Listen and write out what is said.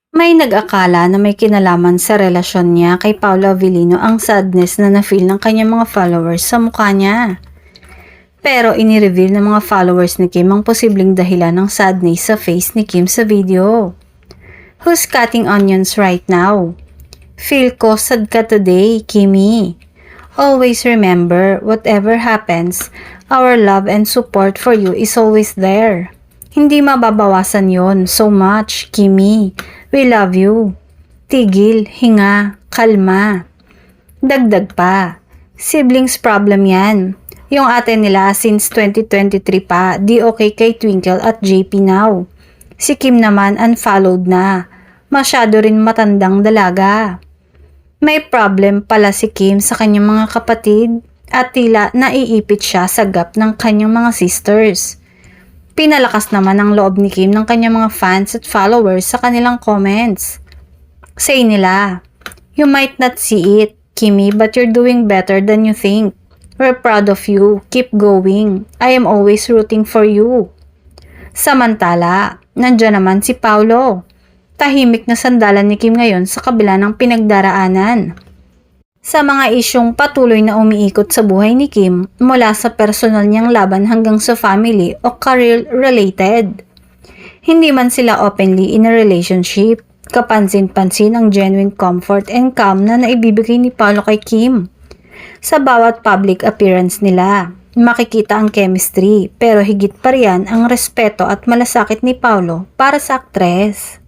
May nag-akala na may kinalaman sa relasyon niya kay Paolo Avellino ang sadness na na-feel ng kanyang mga followers sa mukha niya. Pero inireveal ng mga followers ni Kim ang posibleng dahilan ng sadness sa face ni Kim sa video. Who's cutting onions right now? Feel ko sad ka today, Kimmy. Always remember, whatever happens, our love and support for you is always there. Hindi mababawasan yon so much, Kimmy. We love you. Tigil, hinga, kalma. Dagdag pa. Siblings problem yan. Yung ate nila since 2023 pa, di okay kay Twinkle at JP now. Si Kim naman unfollowed na. Masyado rin matandang dalaga. May problem pala si Kim sa kanyang mga kapatid at tila naiipit siya sa gap ng kanyang mga sisters. Pinalakas naman ang loob ni Kim ng kanyang mga fans at followers sa kanilang comments. Say nila, "You might not see it, Kimmy, but you're doing better than you think. We're proud of you. Keep going. I am always rooting for you." Samantala, nandiyan naman si Paolo. Tahimik na sandalan ni Kim ngayon sa kabila ng pinagdaraanan. Sa mga isyong patuloy na umiikot sa buhay ni Kim mula sa personal niyang laban hanggang sa family o career-related. Hindi man sila openly in a relationship, kapansin-pansin ang genuine comfort and calm na naibibigay ni Paolo kay Kim. Sa bawat public appearance nila, makikita ang chemistry pero higit pa riyan ang respeto at malasakit ni Paolo para sa aktres.